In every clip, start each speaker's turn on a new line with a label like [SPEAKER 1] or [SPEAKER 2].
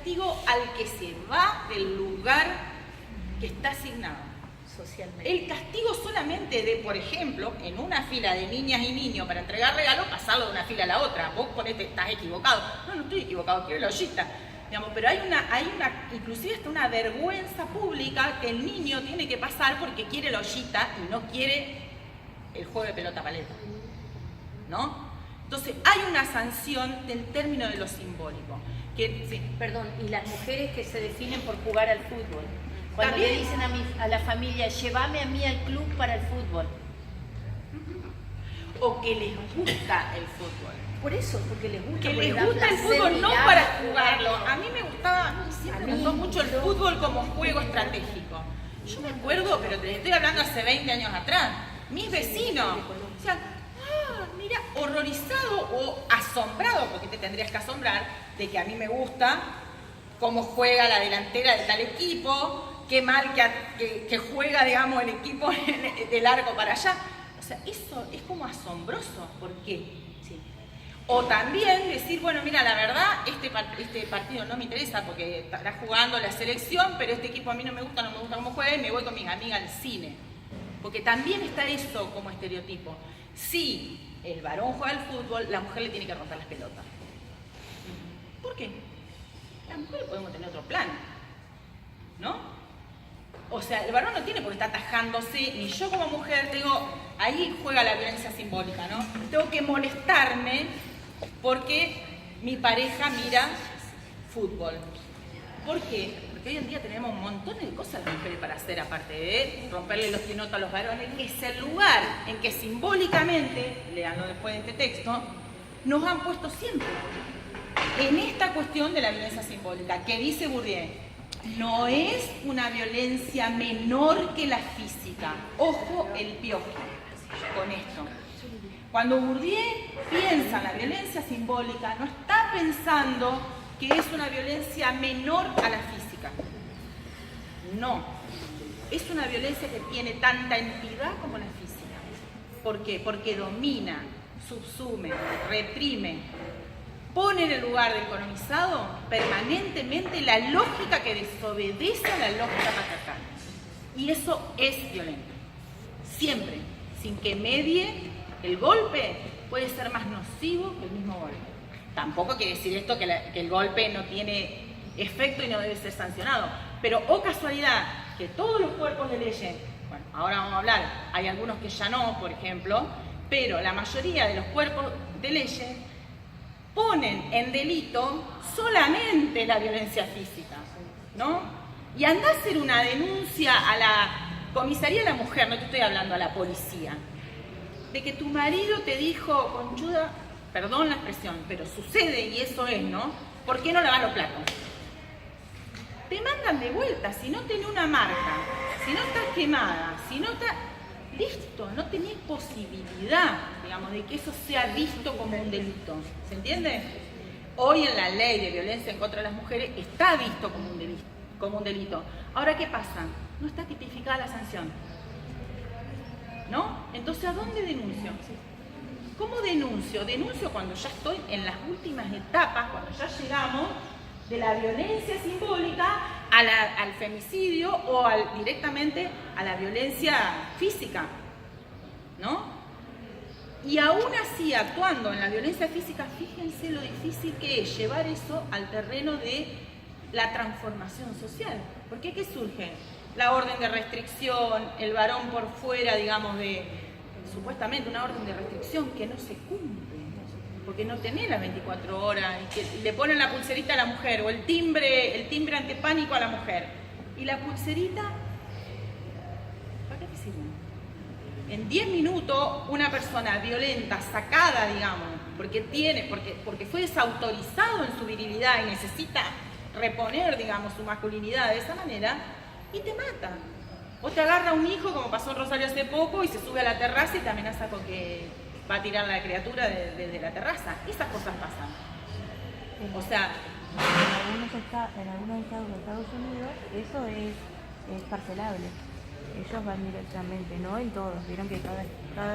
[SPEAKER 1] castigo al que se va del lugar que está asignado.
[SPEAKER 2] Socialmente.
[SPEAKER 1] El castigo solamente de, por ejemplo, en una fila de niñas y niños para entregar regalos, pasarlo de una fila a la otra. Vos ponete, estás equivocado. No, no estoy equivocado, quiero la ollita. Digamos, pero hay una, inclusive hasta una vergüenza pública que el niño tiene que pasar porque quiere la ollita y no quiere el juego de pelota paleta. ¿No? Entonces hay una sanción del término de lo simbólico. Que, sí.
[SPEAKER 2] Perdón, y las mujeres que se definen por jugar al fútbol. Cuando
[SPEAKER 1] ¿También?
[SPEAKER 2] le dicen a la familia, llévame a mí al club para el fútbol.
[SPEAKER 1] O que les gusta el fútbol.
[SPEAKER 2] Por eso, porque les gusta.
[SPEAKER 1] Que
[SPEAKER 2] porque
[SPEAKER 1] les
[SPEAKER 2] da
[SPEAKER 1] gusta el
[SPEAKER 2] placer
[SPEAKER 1] fútbol no
[SPEAKER 2] mirar,
[SPEAKER 1] para jugarlo. A mí me gustaba, siempre
[SPEAKER 2] A
[SPEAKER 1] me
[SPEAKER 2] mí,
[SPEAKER 1] gustó mucho el
[SPEAKER 2] yo-
[SPEAKER 1] fútbol como juego estratégico. Yo me acuerdo, pero te estoy hablando hace 20 años atrás, mis vecinos, o sea, mira, horrorizado o asombrado, porque te tendrías que asombrar de que a mí me gusta cómo juega la delantera de tal equipo, qué mal que juega, digamos, el equipo del arco para allá. O sea, eso es como asombroso. ¿Por qué? Sí. O también decir, bueno, mira, la verdad, este partido no me interesa porque estará jugando la selección, pero este equipo a mí no me gusta cómo juega y me voy con mis amigas al cine. Porque también está eso como estereotipo. Si el varón juega al fútbol, la mujer le tiene que romper las pelotas. ¿Por qué? La mujer podemos tener otro plan, ¿no? O sea, el varón no tiene por qué estar atajándose, ni yo como mujer tengo, ahí juega la violencia simbólica, ¿no? Tengo que molestarme porque mi pareja mira fútbol. ¿Por qué? Porque hoy en día tenemos un montón de cosas las mujeres para hacer, aparte de romperle los quinotos a los varones, que es el lugar en que simbólicamente, leanlo después de este texto, nos han puesto siempre. En esta cuestión de la violencia simbólica, que dice Bourdieu, no es una violencia menor que la física. Ojo el piojo con esto. Cuando Bourdieu piensa en la violencia simbólica, no está pensando que es una violencia menor a la física. No. Es una violencia que tiene tanta entidad como la física. ¿Por qué? Porque domina, subsume, reprime, pone en el lugar del colonizado permanentemente la lógica que desobedece a la lógica patriarcal. Y eso es violento. Siempre, sin que medie el golpe, puede ser más nocivo que el mismo golpe. Tampoco quiere decir esto que el golpe no tiene efecto y no debe ser sancionado. Pero, oh casualidad, que todos los cuerpos de leyes, bueno, ahora vamos a hablar, hay algunos que ya no, por ejemplo, pero la mayoría de los cuerpos de leyes ponen en delito solamente la violencia física, ¿no? Y anda a hacer una denuncia a la comisaría de la mujer, no te estoy hablando a la policía, de que tu marido te dijo, conchuda, perdón la expresión, pero sucede y eso es, ¿no? ¿Por qué no lavas los platos? Te mandan de vuelta, si no tenés una marca, si no estás quemada, si no estás... Listo, no tenés posibilidad, digamos, de que eso sea visto como un delito. ¿Se entiende? Hoy en la ley de violencia en contra de las mujeres está visto como un delito. Ahora, ¿qué pasa? No está tipificada la sanción. ¿No? Entonces, ¿a dónde denuncio? ¿Cómo denuncio? Denuncio cuando ya estoy en las últimas etapas, cuando ya llegamos de la violencia simbólica al femicidio o directamente a la violencia física, ¿no? Y aún así, actuando en la violencia física, fíjense lo difícil que es llevar eso al terreno de la transformación social. Porque ¿qué surge? La orden de restricción, el varón por fuera, digamos, de supuestamente una orden de restricción que no se cumple. Porque no tenés las 24 horas y que le ponen la pulserita a la mujer o el timbre antipánico a la mujer. Y la pulserita, ¿para qué te sirve? En 10 minutos una persona violenta, sacada, digamos, porque fue desautorizado en su virilidad y necesita reponer, digamos, su masculinidad de esa manera, y te mata. O te agarra un hijo, como pasó en Rosario hace poco, y se sube a la terraza y te amenaza con que va a tirar la criatura desde la terraza. Esas cosas pasan. O sea,
[SPEAKER 3] en algunos estados de Estados Unidos eso es carcelable. Ellos van directamente, no en todos. Vieron que cada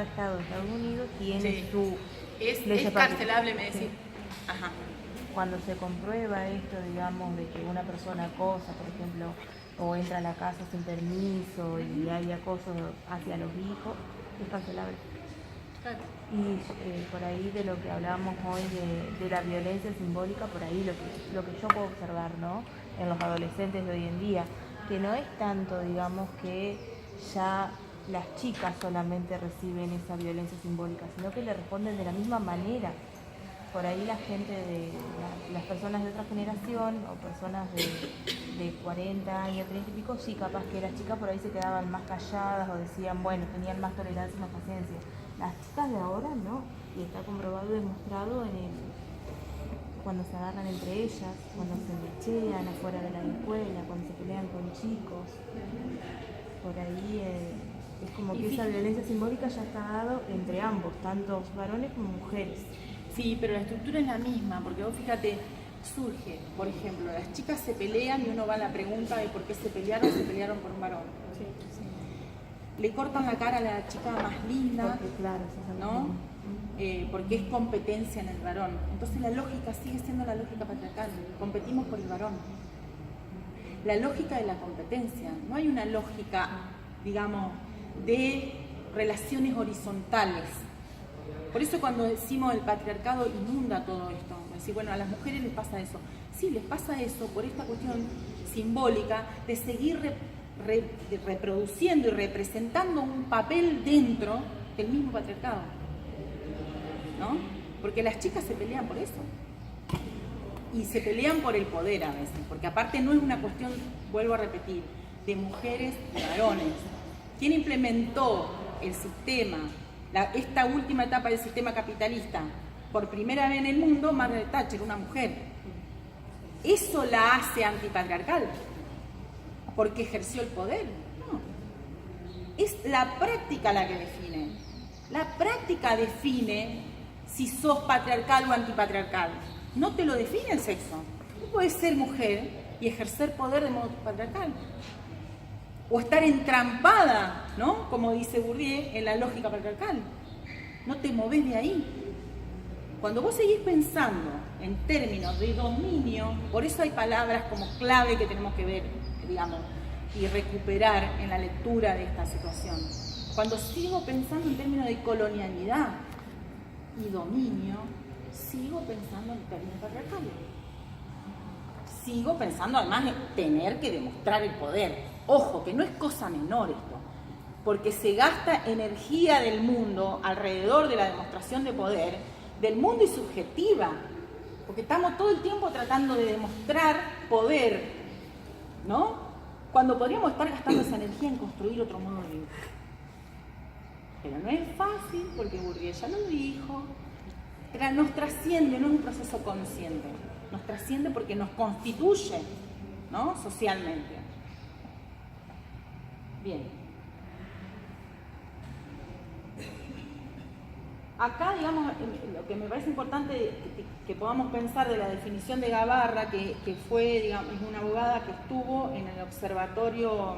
[SPEAKER 3] estado de Estados Unidos tiene
[SPEAKER 1] sí.
[SPEAKER 3] su
[SPEAKER 1] Es
[SPEAKER 3] ley
[SPEAKER 1] carcelable, me decís.
[SPEAKER 3] sí.
[SPEAKER 1] Ajá.
[SPEAKER 3] cuando se comprueba esto, digamos, de que una persona acosa, por ejemplo, o entra a la casa sin permiso y hay acoso hacia los hijos, es cancelable.
[SPEAKER 1] Claro.
[SPEAKER 3] Y por ahí de lo que hablábamos hoy de la violencia simbólica, por ahí lo que yo puedo observar, ¿no?, en los adolescentes de hoy en día, que no es tanto, digamos, que ya las chicas solamente reciben esa violencia simbólica, sino que le responden de la misma manera. Por ahí la gente las personas de otra generación o personas de 40 años, 30 y pico, sí, capaz que las chicas por ahí se quedaban más calladas o decían, bueno, tenían más tolerancia y más paciencia. Las chicas de ahora no, y está comprobado y demostrado cuando se agarran entre ellas, cuando se lechean afuera de la escuela, cuando se pelean con chicos. Por ahí es como que esa violencia simbólica ya está dado entre ambos, tanto varones como mujeres.
[SPEAKER 1] Sí, pero la estructura es la misma, porque vos fíjate, surge, por ejemplo, las chicas se pelean y uno va a la pregunta de por qué se pelearon por un varón.
[SPEAKER 2] Sí.
[SPEAKER 1] Le cortan la cara a la chica más linda,
[SPEAKER 3] Porque, claro,
[SPEAKER 1] ¿no? Porque es competencia en el varón. Entonces la lógica sigue siendo la lógica patriarcal, competimos por el varón. La lógica de la competencia, no hay una lógica, digamos, de relaciones horizontales. Por eso cuando decimos el patriarcado inunda todo esto, decir, bueno, a las mujeres les pasa eso. Sí, les pasa eso por esta cuestión simbólica de seguir reproduciendo y representando un papel dentro del mismo patriarcado, ¿no? Porque las chicas se pelean por eso. Y se pelean por el poder a veces, porque aparte no es una cuestión, vuelvo a repetir, de mujeres y varones. ¿Quién implementó el sistema, esta última etapa del sistema capitalista, por primera vez en el mundo? Margaret Thatcher, una mujer. ¿Eso la hace antipatriarcal? ¿Porque ejerció el poder? No. Es la práctica la que define. La práctica define si sos patriarcal o antipatriarcal. No te lo define el sexo. Tú puedes ser mujer y ejercer poder de modo patriarcal. O estar entrampada, ¿no?, como dice Bourdieu, en la lógica patriarcal. No te movés de ahí. Cuando vos seguís pensando en términos de dominio, por eso hay palabras como clave que tenemos que ver, digamos, y recuperar en la lectura de esta situación. Cuando sigo pensando en términos de colonialidad y dominio, sigo pensando en términos patriarcales. Sigo pensando además en tener que demostrar el poder. Ojo, que no es cosa menor esto, porque se gasta energía del mundo alrededor de la demostración de poder, del mundo y subjetiva, porque estamos todo el tiempo tratando de demostrar poder, ¿no?, cuando podríamos estar gastando esa energía en construir otro modo de vida. Pero no es fácil, porque Bourdieu ya lo dijo. Nos trasciende, no es un proceso consciente, nos trasciende porque nos constituye, ¿no?, socialmente. Bien. Acá, digamos, lo que me parece importante que podamos pensar de la definición de Gabarra, que fue, digamos, una abogada que estuvo en el Observatorio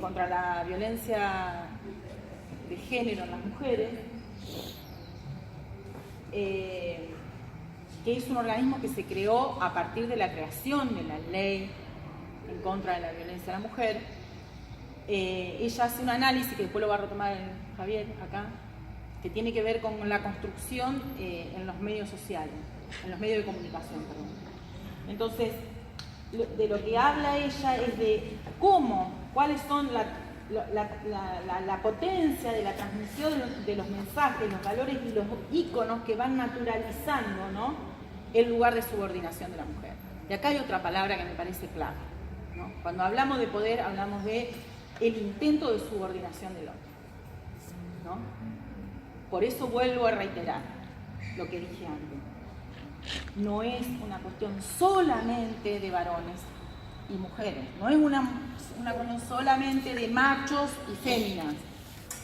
[SPEAKER 1] contra la Violencia de Género en las Mujeres, que es un organismo que se creó a partir de la creación de la ley en contra de la violencia a la mujer. Ella hace un análisis, que después lo va a retomar Javier acá, que tiene que ver con la construcción en los medios sociales, en los medios de comunicación, perdón. Entonces, de lo que habla ella es de cuáles son la potencia de la transmisión de los mensajes, los valores y los íconos que van naturalizando, ¿no?, el lugar de subordinación de la mujer. Y acá hay otra palabra que me parece clave, ¿no? Cuando hablamos de poder, hablamos de el intento de subordinación del hombre, ¿no? Por eso vuelvo a reiterar lo que dije antes. No es una cuestión solamente de varones y mujeres, no es una cuestión solamente de machos y féminas,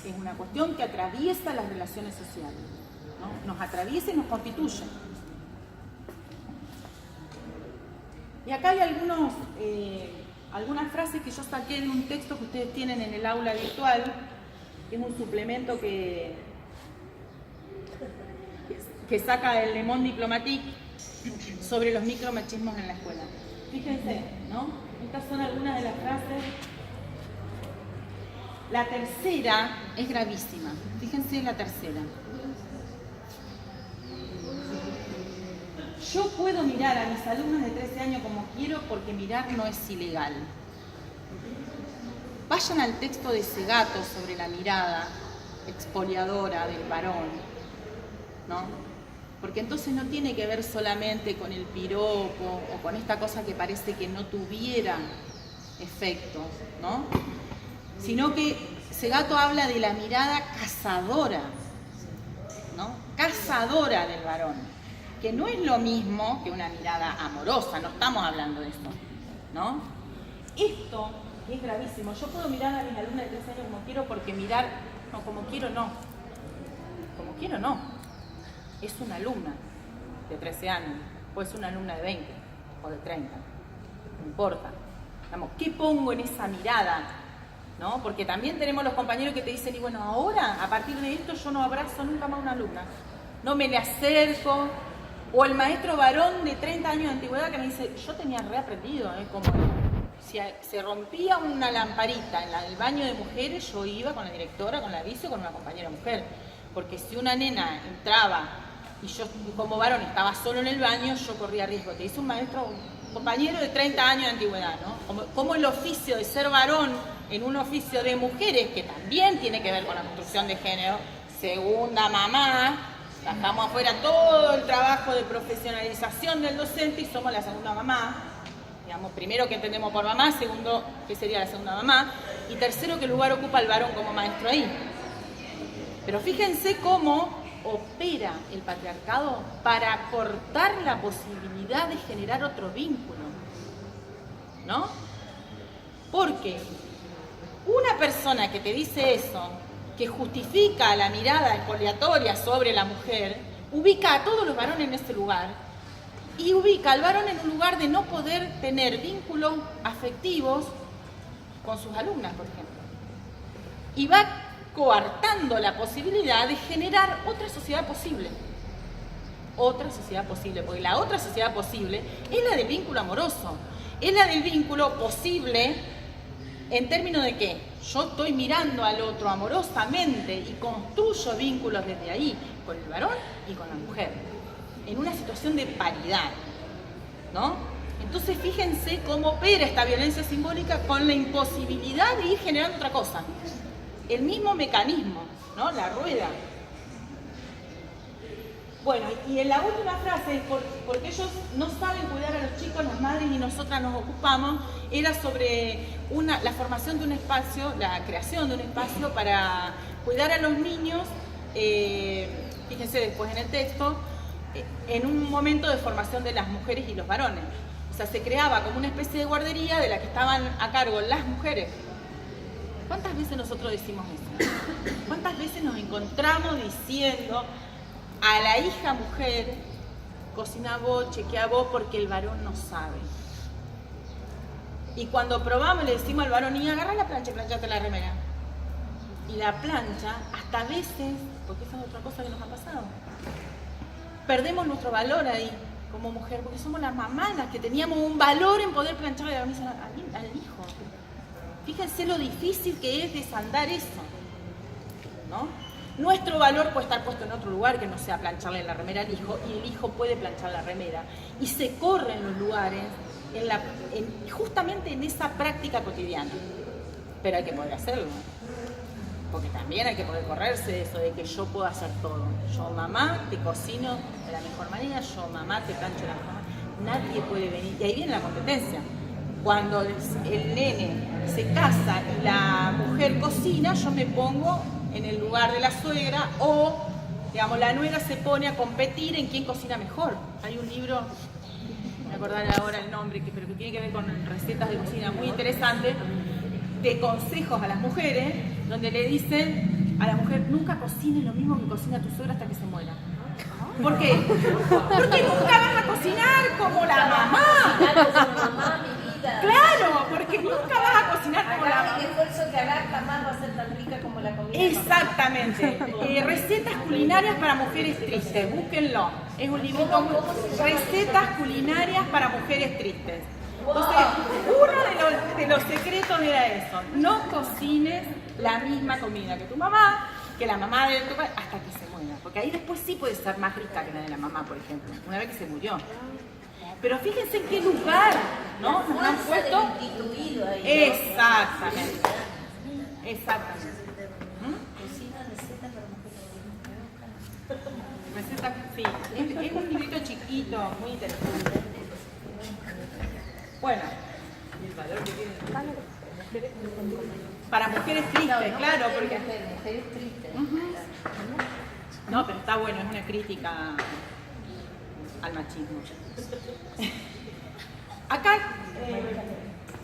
[SPEAKER 1] es una cuestión que atraviesa las relaciones sociales, ¿no? Nos atraviesa y nos constituye. Y acá hay algunas frases que yo saqué de un texto que ustedes tienen en el aula virtual, que es un suplemento que saca el Le Monde Diplomatique, sobre los micromachismos en la escuela. Fíjense, ¿no? Estas son algunas de las frases. La tercera es gravísima. Fíjense la tercera. Yo puedo mirar a mis alumnos de 13 años como quiero porque mirar no es ilegal. Vayan al texto de Segato sobre la mirada expoliadora del varón, ¿no? Porque entonces no tiene que ver solamente con el piropo o con esta cosa que parece que no tuviera efectos, ¿no? Sino que Segato habla de la mirada cazadora, ¿no? Cazadora del varón, que no es lo mismo que una mirada amorosa, no estamos hablando de esto, ¿no? Esto es gravísimo. Yo puedo mirar a mis alumnas de 13 años como quiero porque mirar, no, como quiero no. Como quiero no. Es una alumna de 13 años, o es una alumna de 20 o de 30, no importa. Vamos, ¿qué pongo en esa mirada? ¿No? Porque también tenemos los compañeros que te dicen, y bueno, ahora, a partir de esto, yo no abrazo nunca más a una alumna. No me le acerco. O el maestro varón de 30 años de antigüedad que me dice, yo tenía reaprendido, como si se rompía una lamparita en el baño de mujeres, yo iba con la directora, con la vice o con una compañera mujer. Porque si una nena entraba y yo como varón estaba solo en el baño, yo corría riesgo. Te dice un maestro, un compañero de 30 años de antigüedad, ¿no? Como el oficio de ser varón en un oficio de mujeres, que también tiene que ver con la construcción de género, segunda mamá, dejamos afuera todo el trabajo de profesionalización del docente y somos la segunda mamá. Digamos, primero, ¿qué entendemos por mamá? Segundo, ¿qué sería la segunda mamá? Y tercero, ¿qué lugar ocupa el varón como maestro ahí? Pero fíjense cómo opera el patriarcado para cortar la posibilidad de generar otro vínculo, ¿no? Porque una persona que te dice eso, que justifica la mirada expoliatoria sobre la mujer, ubica a todos los varones en ese lugar y ubica al varón en un lugar de no poder tener vínculos afectivos con sus alumnas, por ejemplo. Y va coartando la posibilidad de generar otra sociedad posible. Otra sociedad posible, porque la otra sociedad posible es la del vínculo amoroso, es la del vínculo posible en términos de que yo estoy mirando al otro amorosamente y construyo vínculos desde ahí, con el varón y con la mujer, en una situación de paridad, ¿no? Entonces fíjense cómo opera esta violencia simbólica con la imposibilidad de ir generando otra cosa. El mismo mecanismo, ¿no? La rueda. Bueno, y en la última frase, porque ellos no saben cuidar a los chicos, las madres y nosotras nos ocupamos, era sobre la formación de un espacio, la creación de un espacio para cuidar a los niños, fíjense después en el texto, en un momento de formación de las mujeres y los varones. O sea, se creaba como una especie de guardería de la que estaban a cargo las mujeres. ¿Cuántas veces nosotros decimos eso? ¿Cuántas veces nos encontramos diciendo a la hija mujer, cocina vos, chequea vos, porque el varón no sabe? Y cuando probamos le decimos al varón, y agarra la plancha y planchate la remera. Y la plancha, hasta a veces, porque esa es otra cosa que nos ha pasado, perdemos nuestro valor ahí como mujer, porque somos las mamás las que teníamos un valor en poder plancharle la camisa al hijo. Fíjense lo difícil que es desandar eso, ¿no? Nuestro valor puede estar puesto en otro lugar que no sea plancharle la remera al hijo, y el hijo puede planchar la remera. Y se corren los lugares justamente en esa práctica cotidiana. Pero hay que poder hacerlo, porque también hay que poder correrse de eso de que yo puedo hacer todo. Yo, mamá, te cocino de la mejor manera, yo, mamá, te plancho de la mejor manera. Nadie puede venir, y ahí viene la competencia. Cuando el nene se casa y la mujer cocina, yo me pongo en el lugar de la suegra, o, digamos, la nuera se pone a competir en quién cocina mejor. Hay un libro, no me acordar ahora el nombre, pero que tiene que ver con recetas de cocina muy interesante, de consejos a las mujeres, donde le dicen a la mujer, nunca cocines lo mismo que cocina tu suegra hasta que se muera. ¿Por qué? Porque nunca vas a cocinar como la mamá. Claro, porque nunca vas a cocinar como la
[SPEAKER 2] Haga el esfuerzo que haga, jamás va a ser tan rica como la comida.
[SPEAKER 1] Exactamente. Recetas culinarias para mujeres tristes, búsquenlo. Es un librito muy... Recetas culinarias para mujeres tristes. Entonces, uno de los secretos era eso. No cocines la misma comida que tu mamá, que la mamá de tu padre, hasta que se muera. Porque ahí después sí puede ser más rica que la de la mamá, por ejemplo, una vez que se murió. Pero fíjense en qué lugar, ¿no? Nos han puesto...
[SPEAKER 2] Ahí, ¿no?
[SPEAKER 1] Exactamente. Exactamente.
[SPEAKER 2] Cocina, recetas para mujeres.
[SPEAKER 1] Receta, sí. Es un librito chiquito, muy interesante. Bueno. El valor que tiene para mujeres tristes, claro, porque...
[SPEAKER 2] Mujeres tristes.
[SPEAKER 1] No, pero está bueno, es una crítica al machismo. Acá,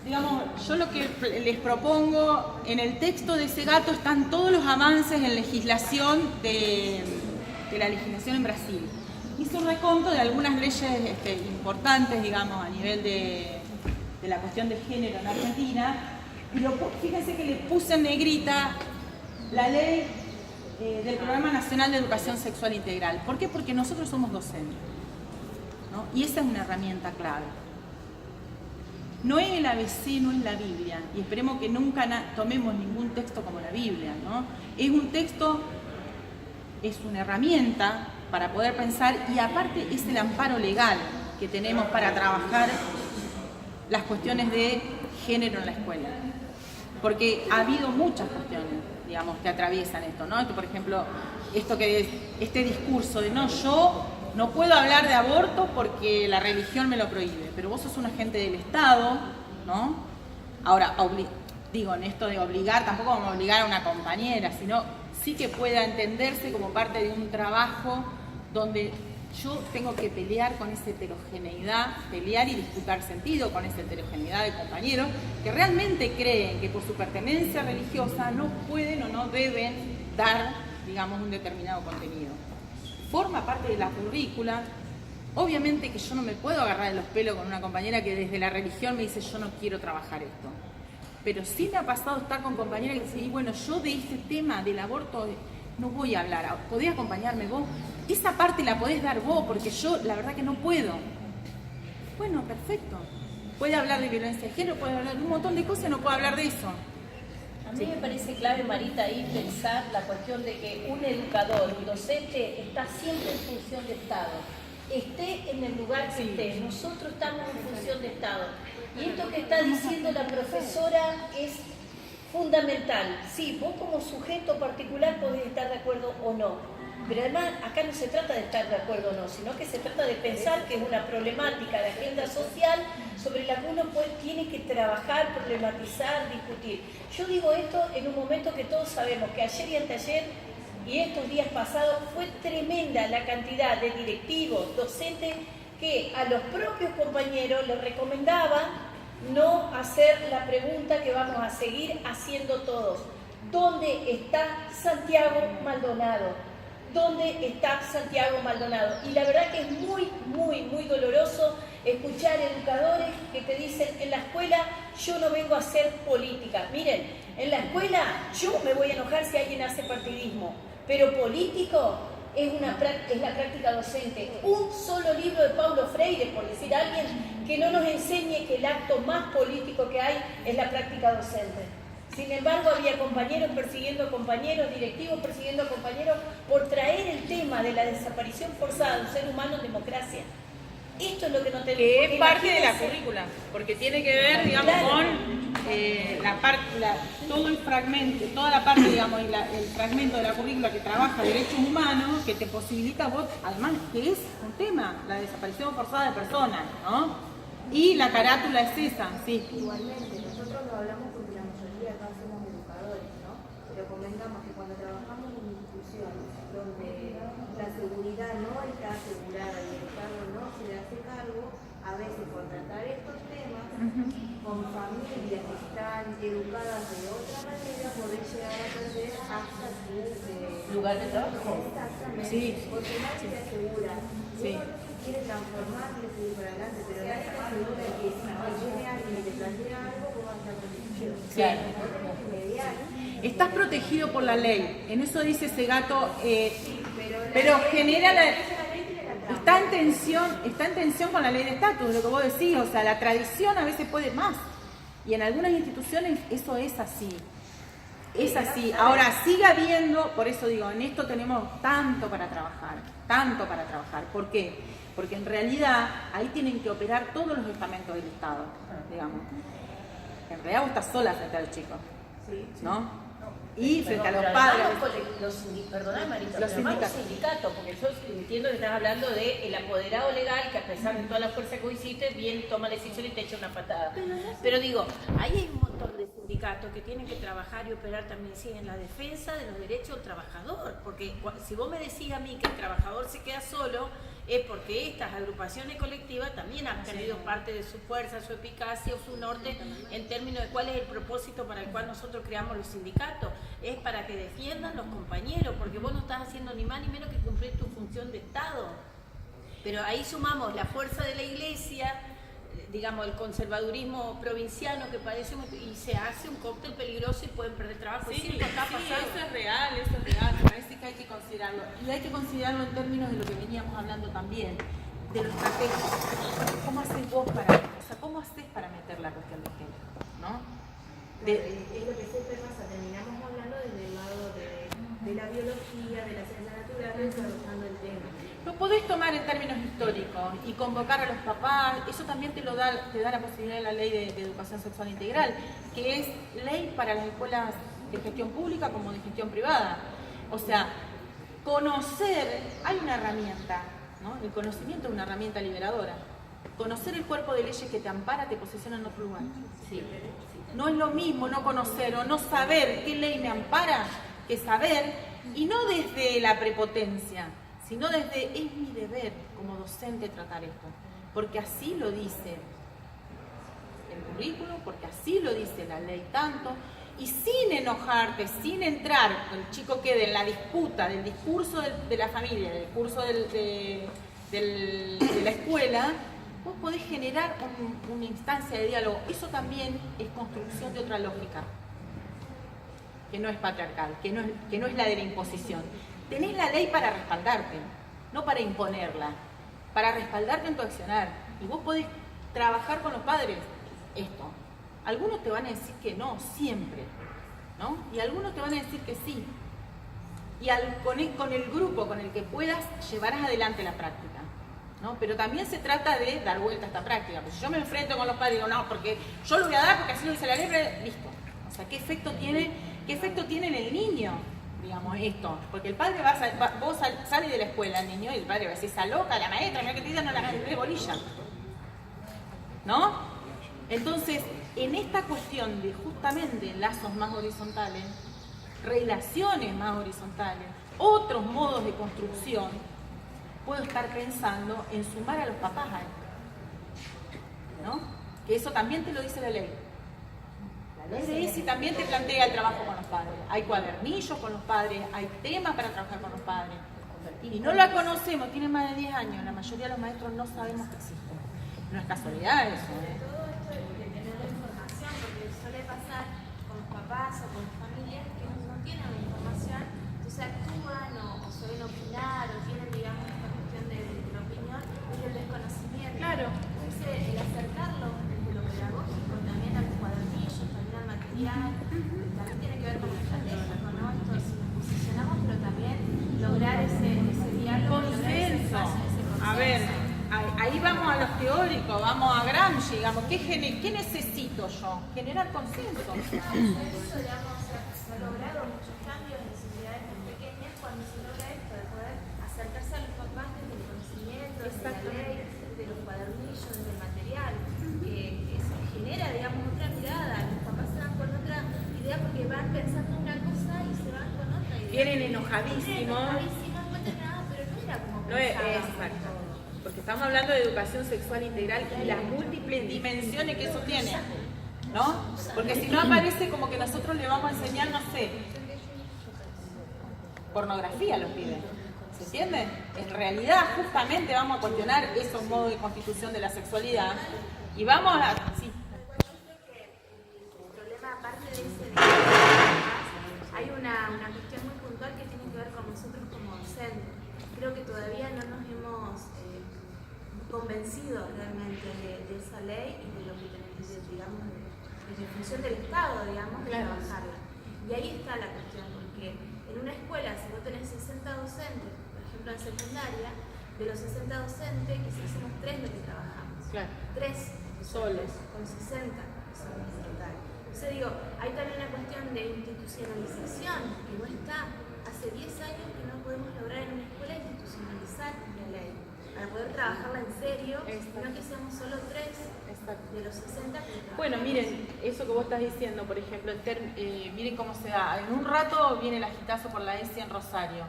[SPEAKER 1] digamos, yo lo que les propongo, en el texto de ese gato están todos los avances en legislación de la legislación en Brasil. Hice un reconto de algunas leyes importantes, digamos, a nivel de la cuestión de género en Argentina. Y fíjense que les puse en negrita la ley del Programa Nacional de Educación Sexual Integral. ¿Por qué? Porque nosotros somos docentes, ¿no? Y esa es una herramienta clave. No es el ABC, no es la Biblia, y esperemos que nunca tomemos ningún texto como la Biblia, ¿no? Es un texto, es una herramienta para poder pensar, y aparte es el amparo legal que tenemos para trabajar las cuestiones de género en la escuela. Porque ha habido muchas cuestiones, digamos, que atraviesan esto, ¿no? Por ejemplo, este discurso de no, yo no puedo hablar de aborto porque la religión me lo prohíbe, pero vos sos un agente del Estado, ¿no? Ahora, digo, en esto de obligar, tampoco vamos a obligar a una compañera, sino sí que pueda entenderse como parte de un trabajo donde yo tengo que pelear con esa heterogeneidad, pelear y disputar sentido con esa heterogeneidad de compañeros que realmente creen que por su pertenencia religiosa no pueden o no deben dar, digamos, un determinado contenido. Forma parte de la currícula. Obviamente que yo no me puedo agarrar de los pelos con una compañera que desde la religión me dice yo no quiero trabajar esto. Pero sí me ha pasado estar con compañeras que dicen, bueno, yo de este tema del aborto no voy a hablar, ¿podés acompañarme vos? Esa parte la podés dar vos, porque yo la verdad que no puedo. Bueno, perfecto. Puede hablar de violencia de género, puede hablar de un montón de cosas, no puede hablar de eso.
[SPEAKER 2] A mí me parece clave, Marita, ahí pensar la cuestión de que un educador, un docente, está siempre en función de Estado. Esté en el lugar que esté, nosotros estamos en función de Estado. Y esto que está diciendo la profesora es fundamental. Sí, vos como sujeto particular podés estar de acuerdo o no. Pero además acá no se trata de estar de acuerdo o no, sino que se trata de pensar que es una problemática de agenda social sobre la que uno tiene que trabajar, problematizar, discutir. Yo digo esto en un momento que todos sabemos que ayer y anteayer y estos días pasados fue tremenda la cantidad de directivos, docentes, que a los propios compañeros les recomendaban no hacer la pregunta que vamos a seguir haciendo todos. ¿Dónde está Santiago Maldonado? ¿Dónde está Santiago Maldonado? Y la verdad que es muy, muy, muy doloroso escuchar educadores que te dicen en la escuela yo no vengo a hacer política. Miren, en la escuela yo me voy a enojar si alguien hace partidismo, pero político es la práctica docente. Un solo libro de Paulo Freire, por decir a alguien, que no nos enseñe que el acto más político que hay es la práctica docente. Sin embargo, había compañeros persiguiendo compañeros, directivos persiguiendo compañeros por traer el tema de la desaparición forzada de un ser humano en democracia. Esto es lo que no tenemos.
[SPEAKER 1] Que es parte de la currícula, porque tiene que ver, digamos,
[SPEAKER 2] claro,
[SPEAKER 1] con todo el fragmento, toda la parte, digamos, el fragmento de la currícula que trabaja derechos humanos, que te posibilita vos, además, que es un tema, la desaparición forzada de personas, ¿no? Y la carátula es esa, sí.
[SPEAKER 3] Igualmente, nosotros lo hablamos porque la mayoría acá somos educadores, ¿no? Pero comentamos que cuando trabajamos en instituciones donde la seguridad no está asegurada y el Estado no se le hace cargo, a veces por tratar estos temas, con familias que están educadas de otra manera, podés llegar a perder hasta tu
[SPEAKER 2] lugar de trabajo.
[SPEAKER 3] Exactamente.
[SPEAKER 1] Sí.
[SPEAKER 3] Porque nadie te asegura.
[SPEAKER 1] Sí.
[SPEAKER 3] Uno no se quiere transformar, quiere seguir para adelante, pero nadie te asegura que si viene alguien y te plantea algo, vos vas a estar protegido.
[SPEAKER 1] Claro.
[SPEAKER 3] Vos tenés que mediar.
[SPEAKER 1] Estás protegido por la ley, en eso dice ese gato, pero genera está en tensión con la ley de estatus, lo que vos decís, o sea, la tradición a veces puede más, y en algunas instituciones eso es así. Es así. Ahora, sigue habiendo, por eso digo, en esto tenemos tanto para trabajar. ¿Por qué? Porque en realidad ahí tienen que operar todos los estamentos del Estado, digamos. En realidad vos estás sola frente a los chicos, ¿no? Y frente a los padres.
[SPEAKER 2] Perdóname, Marita,
[SPEAKER 1] los
[SPEAKER 2] sindicatos, porque yo entiendo que estás hablando del apoderado legal que a pesar de toda la fuerza que hiciste, bien toma la decisión y te echa una patada. Pero digo, ahí hay un montón de sindicatos que tienen que trabajar y operar también en la defensa de los derechos del trabajador, porque si vos me decís a mí que el trabajador se queda solo, es porque estas agrupaciones colectivas también han perdido parte de su fuerza, su eficacia o su norte en términos de cuál es el propósito para el cual nosotros creamos los sindicatos. Es para que defiendan los compañeros, porque vos no estás haciendo ni más ni menos que cumplir tu función de Estado. Pero ahí sumamos la fuerza de la Iglesia, digamos, el conservadurismo provinciano que padece y se hace un cóctel peligroso y pueden perder trabajo.
[SPEAKER 1] Sí,
[SPEAKER 2] eso está pasando.
[SPEAKER 1] eso es real, me parece que hay que considerarlo. Y hay que considerarlo en términos de lo que veníamos hablando también, de lo estratégico. ¿Cómo haces vos cómo haces para meter la cuestión de género? ¿No?
[SPEAKER 3] Es lo que siempre pasa, terminamos hablando desde el lado de la biología, de la ciencia natural, desarrollando el tema.
[SPEAKER 1] Lo podés tomar en términos históricos y convocar a los papás, eso también te da la posibilidad de la ley de educación sexual integral, que es ley para las escuelas de gestión pública como de gestión privada. O sea, conocer, hay una herramienta, ¿no? El conocimiento es una herramienta liberadora. Conocer el cuerpo de leyes que te ampara te posiciona en otro lugar.
[SPEAKER 2] Sí.
[SPEAKER 1] No es lo mismo no conocer o no saber qué ley me ampara que saber, y no desde la prepotencia, sino desde es mi deber como docente tratar esto, porque así lo dice el currículo, porque así lo dice la ley tanto, y sin enojarte, sin entrar, que el chico quede en la disputa del discurso de la familia, del discurso de la escuela, vos podés generar una instancia de diálogo. Eso también es construcción de otra lógica, que no es patriarcal, que no es la de la imposición. Tenés la ley para respaldarte, no para imponerla, para respaldarte en tu accionar. Y vos podés trabajar con los padres esto. Algunos te van a decir que no, siempre, ¿no? Y algunos te van a decir que sí. Y con el grupo con el que puedas, llevarás adelante la práctica, ¿no? Pero también se trata de dar vuelta a esta práctica. Pues si yo me enfrento con los padres y digo, no, porque yo lo voy a dar porque así lo dice la ley, listo. O sea, ¿qué efecto tiene en el niño? Digamos, esto, porque el padre vos salís de la escuela, el niño, y el padre va a decir, esa loca, la maestra, mira que te dice, no la hagas de bolilla, ¿no? Entonces, en esta cuestión de justamente lazos más horizontales, relaciones más horizontales, otros modos de construcción, puedo estar pensando en sumar a los papás a esto, ¿no? Que eso también te lo dice la ley. Sí, también te plantea el trabajo con los padres. Hay cuadernillos con los padres, hay temas para trabajar con los padres. Y no la conocemos, tiene más de 10 años, la mayoría de los maestros no sabemos que existe. No es casualidad eso, ¿eh?
[SPEAKER 4] Todo esto de tener la información, porque suele pasar con los papás o con las familias que no tienen la información, entonces actúan o suelen opinar o tienen, digamos, esta cuestión de la opinión desde el desconocimiento.
[SPEAKER 1] Claro.
[SPEAKER 4] Entonces, el acercarlo desde lo pedagógico también a los cuadernillos, también al material, también tiene que ver con lo estratégico, ¿no? Entonces, nos posicionamos, pero también lograr ese diálogo, lograr ese espacio, ese consenso.
[SPEAKER 1] A ver, ahí vamos a los teóricos, vamos a Gramsci, digamos, ¿qué necesito yo? Generar consenso.
[SPEAKER 4] Eso, digamos, se ha logrado muchos cambios en sociedades muy pequeñas cuando se logra esto, de poder acercarse a los papás desde el conocimiento, desde la ley, desde los cuadernillos, desde el material, que eso genera, digamos, otra mirada. Los papás se van con otra idea porque van pensando una cosa y se van con otra idea.
[SPEAKER 1] Vienen enojadísimos.
[SPEAKER 4] No encuentran nada, pero no era como
[SPEAKER 1] No es
[SPEAKER 4] pensaban.
[SPEAKER 1] exacto. Porque estamos hablando de educación sexual integral y las múltiples dimensiones que eso tiene, ¿no? Porque si no aparece como que nosotros le vamos a enseñar, no sé, pornografía a los pibes. ¿Se entiende? En realidad, justamente vamos a cuestionar esos modos de constitución de la sexualidad y vamos a... Sí.
[SPEAKER 4] El problema, aparte de ese, hay una cuestión muy puntual que tiene que ver con nosotros como docentes. Creo que todavía no nos hemos convencido realmente de esa ley y de lo que tenemos, digamos, de función del Estado, digamos, de trabajarla. Y ahí está la cuestión, porque en una escuela, si vos tenés 60 docentes, por ejemplo en secundaria, de los 60 docentes, quizás somos 3 los que trabajamos.
[SPEAKER 1] Claro.
[SPEAKER 4] 3
[SPEAKER 1] Solos.
[SPEAKER 4] con 60 personas en total. Entonces digo, hay también una cuestión de institucionalización que no está. Hace 10 años que no podemos lograr en una escuela institucionalizar la ley, para poder trabajarla en serio, no que seamos solo 3 de los 60 que trabajamos.
[SPEAKER 1] Bueno, miren, eso que vos estás diciendo, por ejemplo, miren cómo se da. En un rato viene el agitazo por la ESI en Rosario.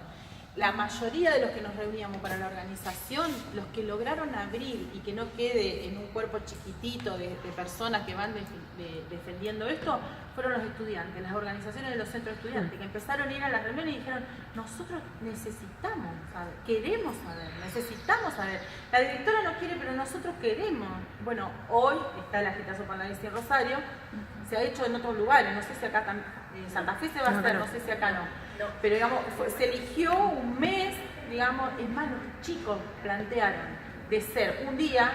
[SPEAKER 1] La mayoría de los que nos reuníamos para la organización, los que lograron abrir y que no quede en un cuerpo chiquitito de personas que van defendiendo esto, fueron los estudiantes, las organizaciones de los centros estudiantes, que empezaron a ir a las reuniones y dijeron, nosotros necesitamos saber, queremos saber, necesitamos saber. La directora no quiere, pero nosotros queremos. Bueno, hoy está el agitazo por la ESI en Rosario, se ha hecho en otros lugares, no sé si acá en Santa Fe se va a hacer, no sé si acá no. Pero digamos, se eligió un mes, digamos, es más, los chicos plantearon de ser un día,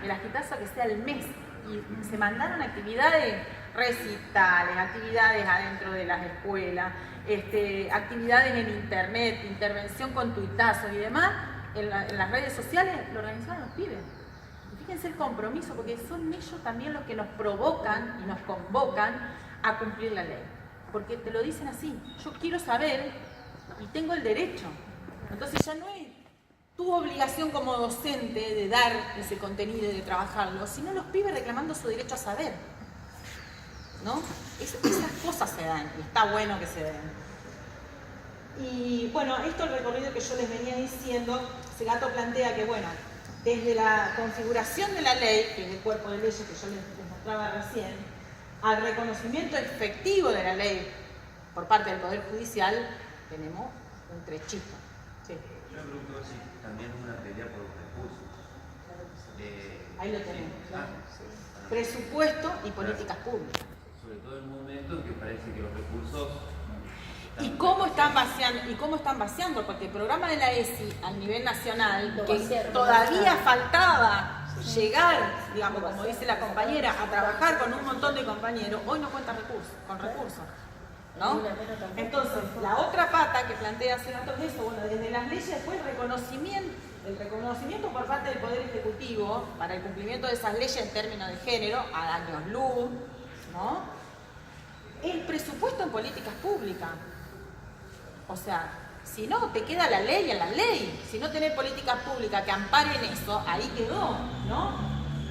[SPEAKER 1] el agitazo que sea el mes, y se mandaron actividades recitales, actividades adentro de las escuelas, actividades en internet, intervención con tuitazos y demás, en las redes sociales, lo organizaron los pibes. Y fíjense el compromiso, porque son ellos también los que nos provocan y nos convocan a cumplir la ley. Porque te lo dicen así, yo quiero saber y tengo el derecho. Entonces ya no es tu obligación como docente de dar ese contenido y de trabajarlo, sino los pibes reclamando su derecho a saber. ¿No? Esas cosas se dan y está bueno que se den. Y bueno, esto es el recorrido que yo les venía diciendo. Segato plantea que, bueno, desde la configuración de la ley, que es el cuerpo de leyes que yo les mostraba recién, al reconocimiento efectivo de la ley por parte del Poder Judicial, tenemos un trechito. Sí.
[SPEAKER 5] Yo me pregunto si también es una pelea por los recursos.
[SPEAKER 1] Ahí lo tenemos.
[SPEAKER 5] Sí.
[SPEAKER 1] Sí. Presupuesto y políticas públicas.
[SPEAKER 5] Sobre todo en un momento en que parece que los recursos...
[SPEAKER 1] ¿Y cómo están vaciando? Porque el programa de la ESI a nivel nacional, que todavía faltaba llegar, digamos, como dice la compañera, a trabajar con un montón de compañeros, hoy no cuenta con recursos, ¿no? Entonces, la otra pata que plantea Segato es eso, bueno, desde las leyes después el reconocimiento por parte del Poder Ejecutivo para el cumplimiento de esas leyes en términos de género, a años luz, ¿no? El presupuesto en políticas públicas. O sea, si no, te queda la ley en la ley. Si no tenés políticas públicas que amparen eso, ahí quedó, ¿no?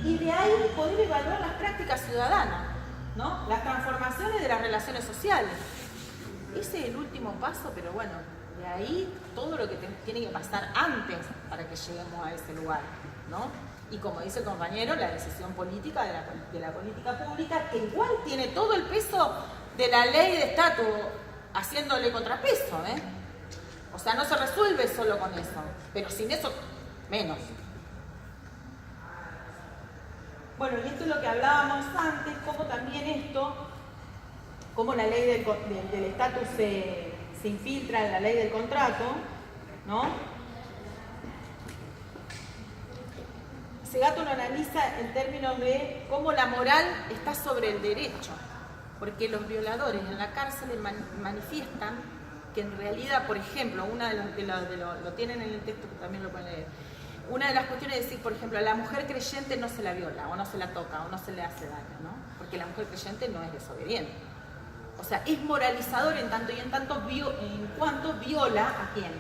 [SPEAKER 1] Y de ahí poder evaluar las prácticas ciudadanas, ¿no? Las transformaciones de las relaciones sociales. Ese es el último paso, pero bueno, de ahí todo lo que tiene que pasar antes para que lleguemos a ese lugar, ¿no? Y como dice el compañero, la decisión política de la política pública, que igual tiene todo el peso de la ley de estatus haciéndole contrapeso, ¿eh? O sea, no se resuelve solo con eso, pero sin eso, menos. Bueno, y esto es lo que hablábamos antes, cómo también cómo la ley del estatus se infiltra en la ley del contrato, ¿no? Segato lo analiza en términos de cómo la moral está sobre el derecho, porque los violadores en la cárcel manifiestan que en realidad, por ejemplo, lo tienen en el texto que también lo pueden leer, una de las cuestiones es decir, por ejemplo, a la mujer creyente no se la viola, o no se la toca, o no se le hace daño, ¿no? Porque la mujer creyente no es desobediente. O sea, es moralizador en cuanto viola a quién,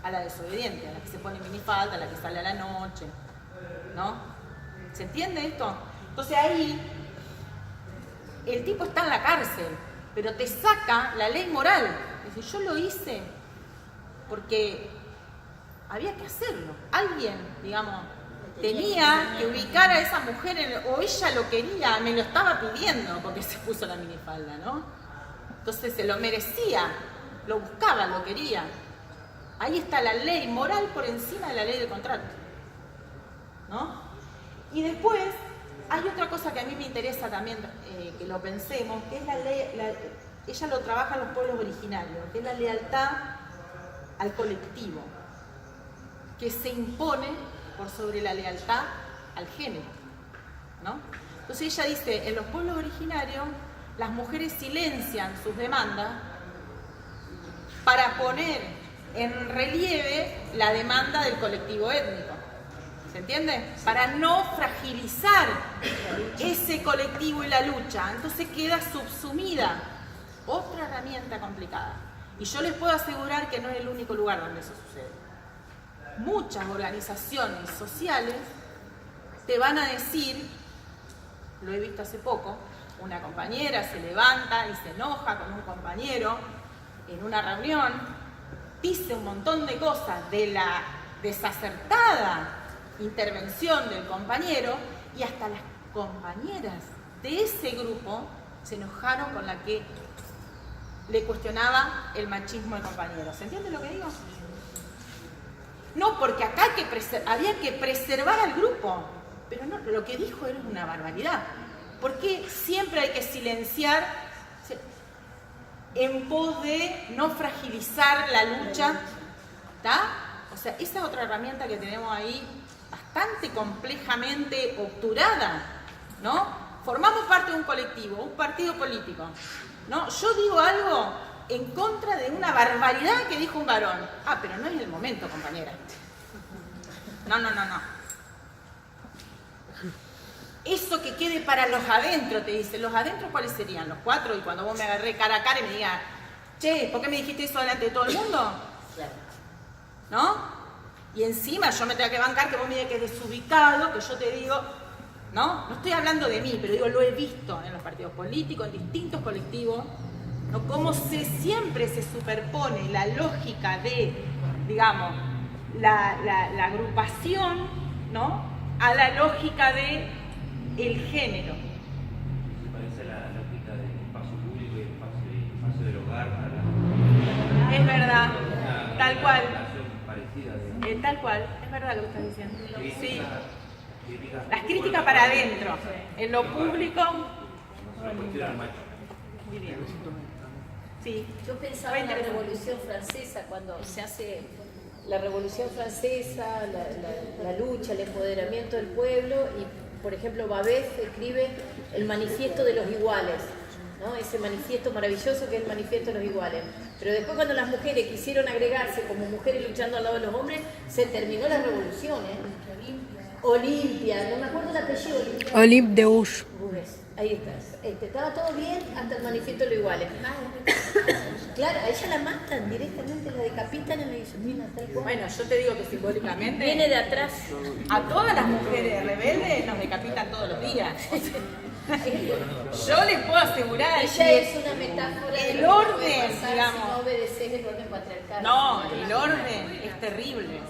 [SPEAKER 1] a la desobediente, a la que se pone minifalda, a la que sale a la noche, ¿no? ¿Se entiende esto? Entonces ahí el tipo está en la cárcel, pero te saca la ley moral. Es decir, yo lo hice porque había que hacerlo. Alguien, digamos, tenía que ubicar a esa mujer, o ella lo quería, me lo estaba pidiendo porque se puso la minifalda, ¿no? Entonces se lo merecía, lo buscaba, lo quería. Ahí está la ley moral por encima de la ley de contrato, ¿no? Y después hay otra cosa que a mí me interesa también que lo pensemos, que es la ley, ella lo trabaja en los pueblos originarios, que es la lealtad al colectivo, que se impone por sobre la lealtad al género, ¿no? Entonces ella dice, en los pueblos originarios las mujeres silencian sus demandas para poner en relieve la demanda del colectivo étnico. ¿Se entiende? Para no fragilizar ese colectivo y la lucha. Entonces queda subsumida. Otra herramienta complicada. Y yo les puedo asegurar que no es el único lugar donde eso sucede. Muchas organizaciones sociales te van a decir, lo he visto hace poco, una compañera se levanta y se enoja con un compañero en una reunión, dice un montón de cosas de la desacertada intervención del compañero y hasta las compañeras de ese grupo se enojaron con la que le cuestionaba el machismo del compañero. ¿Se entiende lo que digo? No, porque acá había que preservar al grupo, pero no, lo que dijo era una barbaridad. ¿Por qué siempre hay que silenciar en pos de no fragilizar la lucha? ¿Está? O sea, esa es otra herramienta que tenemos ahí bastante complejamente obturada, ¿no? Formamos parte de un colectivo, un partido político, ¿no? Yo digo algo en contra de una barbaridad que dijo un varón. Ah, pero no es el momento, compañera. No. Eso que quede para los adentro, te dice. ¿Los adentro cuáles serían? ¿Los 4? Y cuando vos me agarré cara a cara y me digas, che, ¿por qué me dijiste eso delante de todo el mundo? ¿No? Y encima yo me tengo que bancar que vos me digas que es desubicado, que yo te digo, ¿no? No estoy hablando de mí, pero digo, lo he visto en los partidos políticos, en distintos colectivos, ¿no? Cómo siempre se superpone la lógica de, digamos, la agrupación, ¿no? A la lógica de el género.
[SPEAKER 5] Se parece a la lógica del espacio público y el espacio del hogar para la...
[SPEAKER 1] Es verdad,
[SPEAKER 5] Una
[SPEAKER 1] tal cual.
[SPEAKER 5] relación parecida, digamos.
[SPEAKER 1] Tal cual, es verdad lo que estás diciendo. Sí.
[SPEAKER 5] Críticas
[SPEAKER 1] Las críticas para adentro, en lo público.
[SPEAKER 5] No se cuestiona el macho.
[SPEAKER 1] Bien. Sí.
[SPEAKER 2] Yo pensaba en la Revolución Francesa, cuando se hace la Revolución Francesa, la lucha, el empoderamiento del pueblo, y por ejemplo Babet escribe el Manifiesto de los Iguales, ¿no? Ese manifiesto maravilloso que es el Manifiesto de los Iguales. Pero después, cuando las mujeres quisieron agregarse como mujeres luchando al lado de los hombres, se terminó la revolución, ¿eh? Olimpia, no me acuerdo el apellido.
[SPEAKER 6] Olympe de Gouges.
[SPEAKER 2] Ahí estás. Estaba todo bien hasta el Manifiesto de los Iguales. Claro, a ella la matan directamente, la decapitan en la guillotina, tal cual.
[SPEAKER 1] Bueno, yo te digo que simbólicamente
[SPEAKER 2] Viene de atrás.
[SPEAKER 1] a todas las mujeres rebeldes nos decapitan todos los días. Yo les puedo asegurar
[SPEAKER 2] Ella
[SPEAKER 1] que
[SPEAKER 2] es una metáfora
[SPEAKER 1] el
[SPEAKER 2] de lo que
[SPEAKER 1] orden,
[SPEAKER 2] puede pasar
[SPEAKER 1] digamos.
[SPEAKER 2] si no obedecer el orden patriarcal.
[SPEAKER 1] no, el orden es terrible.